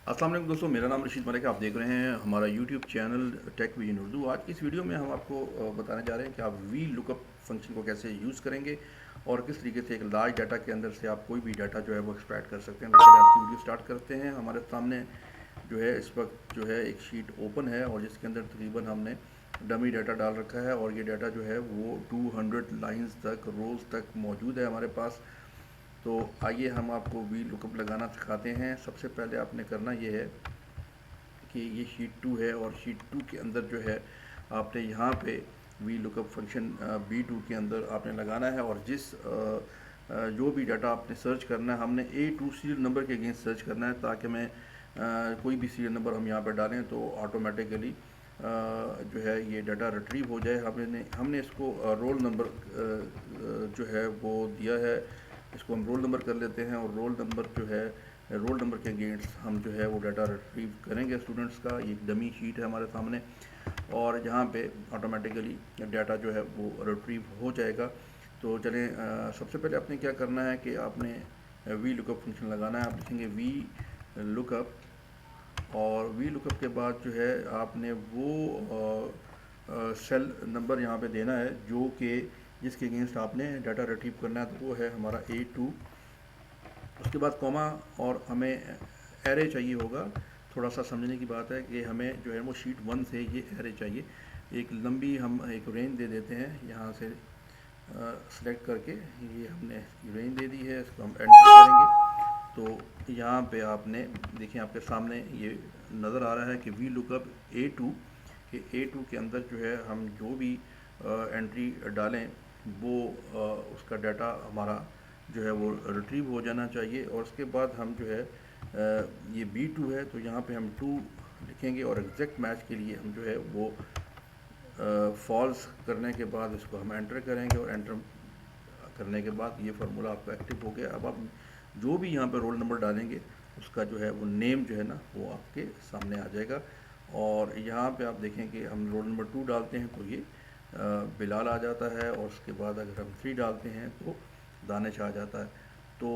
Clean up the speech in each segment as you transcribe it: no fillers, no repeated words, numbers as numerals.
अस्सलाम वालेकुम दोस्तों, मेरा नाम रशीद मलिक है। आप देख रहे हैं हमारा YouTube channel Tech Vision Urdu. आज की इस वीडियो में हम आपको बताने जा रहे हैं कि आप वी लुकअप फंक्शन को कैसे यूज़ करेंगे और किस तरीके से एक लार्ज डाटा के अंदर से आप कोई भी डाटा जो है वो एक्सट्रैक्ट कर सकते हैं। तो चलिए आपकी वीडियो स्टार्ट करते हैं। हमारे सामने जो है इस वक्त जो है एक शीट ओपन है और जिसके अंदर तकरीबन हमने डमी डाटा डाल रखा है और ये डाटा जो है वो 200 लाइन्स तक, रोज़ तक मौजूद है हमारे पास। तो आइए हम आपको वी लुकअप लगाना सिखाते हैं। सबसे पहले आपने करना ये है कि ये शीट 2 है और शीट 2 के अंदर जो है आपने यहाँ पे वी लुकअप फंक्शन B2 के अंदर आपने लगाना है और जो भी डाटा आपने सर्च करना है, हमने A2 सीरियल नंबर के अगेंस्ट सर्च करना है ताकि मैं कोई भी सीरियल नंबर हम यहाँ पे डालें तो ऑटोमेटिकली जो है ये डाटा रिट्रीव हो जाए। हमने इसको रोल नंबर जो है वो दिया है, इसको हम रोल नंबर कर लेते हैं और रोल नंबर जो है रोल नंबर के अगेंस्ट हम जो है वो डाटा रिट्रीव करेंगे स्टूडेंट्स का। ये डमी शीट है हमारे सामने और जहाँ पे ऑटोमेटिकली डाटा जो है वो रिट्रीव हो जाएगा। तो चलें, सबसे पहले आपने क्या करना है कि आपने वी लुकअप फंक्शन लगाना है। आप लिखेंगे वी लुकअप और वी लुकअप के बाद जो है आपने वो सेल नंबर यहाँ पे देना है जो कि जिसके अगेंस्ट आपने डाटा रिट्रीव करना है, तो वो है हमारा A2। उसके बाद कॉमा और हमें एरे चाहिए होगा। थोड़ा सा समझने की बात है कि हमें जो है वो शीट 1 से ये एरे चाहिए। एक लंबी हम एक रेंज दे देते हैं, यहाँ से सेलेक्ट करके ये हमने रेंज दे दी है, इसको हम एंटर करेंगे। तो यहाँ पे आपने देखिए आपके सामने ये नज़र आ रहा है कि वी लुकअप A2 के A2 के अंदर जो है हम जो भी एंट्री डालें वो उसका डाटा हमारा जो है वो रिट्रीव हो जाना चाहिए। और उसके बाद हम जो है ये B2 है तो यहाँ पे हम 2 लिखेंगे और एग्जैक्ट मैच के लिए हम जो है वो फॉल्स करने के बाद इसको हम एंटर करेंगे और एंटर करने के बाद ये फार्मूला आपका एक्टिव हो गया। अब आप जो भी यहाँ पे रोल नंबर डालेंगे उसका जो है वो नेम जो है ना वो आपके सामने आ जाएगा। और यहाँ पे आप देखें कि हम रोल नंबर 2 डालते हैं तो ये बिलाल आ जाता है और उसके बाद अगर हम 3 डालते हैं तो दानिश आ जाता है। तो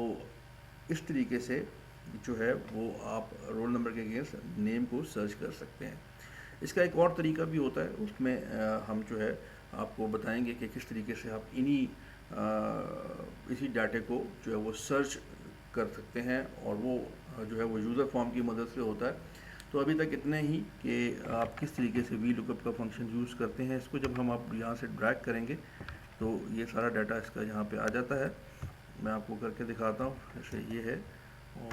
इस तरीके से जो है वो आप रोल नंबर के अगेंस्ट नेम को सर्च कर सकते हैं। इसका एक और तरीका भी होता है, उसमें हम जो है आपको बताएंगे कि किस तरीके से आप इसी डाटे को जो है वो सर्च कर सकते हैं और वो जो है वो यूज़र फॉर्म की मदद से होता है। तो अभी तक इतने ही कि आप किस तरीके से वी लुकअप का फंक्शन यूज़ करते हैं। इसको जब हम आप यहाँ से ड्रैग करेंगे तो ये सारा डाटा इसका यहाँ पे आ जाता है। मैं आपको करके दिखाता हूँ। जैसे ये है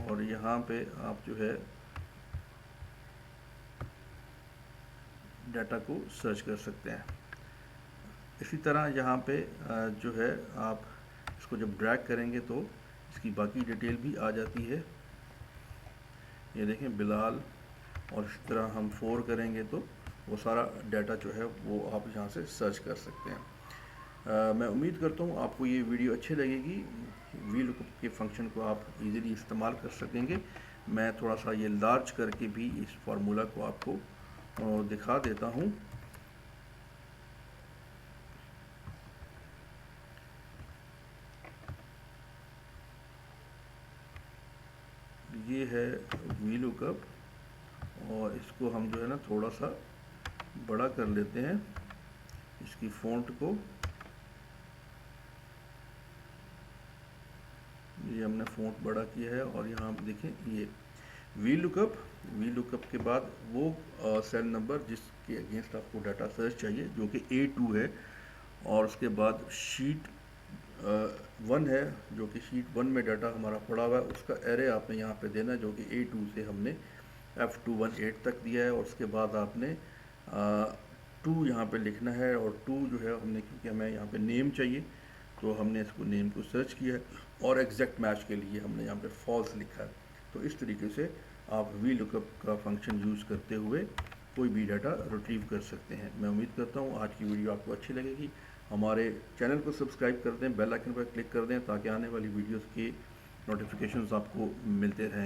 और यहाँ पे आप जो है डाटा को सर्च कर सकते हैं। इसी तरह यहाँ पे जो है आप इसको जब ड्रैग करेंगे तो इसकी बाकी डिटेल भी आ जाती है। ये देखें बिलाल, और इसी तरह हम 4 करेंगे तो वो सारा डाटा जो है वो आप यहाँ से सर्च कर सकते हैं। मैं उम्मीद करता हूँ आपको ये वीडियो अच्छी लगेगी। वी लुकअप के फंक्शन को आप इजीली इस्तेमाल कर सकेंगे। मैं थोड़ा सा ये लार्ज करके भी इस फार्मूला को आपको दिखा देता हूँ। ये है वी लुकअप और इसको हम जो है ना थोड़ा सा बड़ा कर लेते हैं, इसकी फ़ॉन्ट को। ये हमने फ़ॉन्ट बड़ा किया है और यहाँ आप देखें ये वी लुकअप के बाद वो सेल नंबर जिसके अगेंस्ट आपको डाटा सर्च चाहिए जो कि A2 है, और उसके बाद शीट 1 है जो कि शीट 1 में डाटा हमारा पड़ा हुआ है, उसका एरे आपने यहाँ पे देना है जो कि A2 से हमने F218 तक दिया है। और उसके बाद आपने 2 यहाँ पे लिखना है और 2 जो है हमने, क्योंकि हमें यहाँ पे नेम चाहिए तो हमने इसको नेम को सर्च किया है और एग्जैक्ट मैच के लिए हमने यहाँ पे फॉल्स लिखा है। तो इस तरीके से आप वी लुकअप का फंक्शन यूज़ करते हुए कोई भी डाटा रिट्रीव कर सकते हैं। मैं उम्मीद करता हूँ आज की वीडियो आपको अच्छी लगेगी। हमारे चैनल को सब्सक्राइब कर दें, बेल आइकन पर क्लिक कर दें ताकि आने वाली वीडियोस के नोटिफिकेशंस आपको मिलते रहें।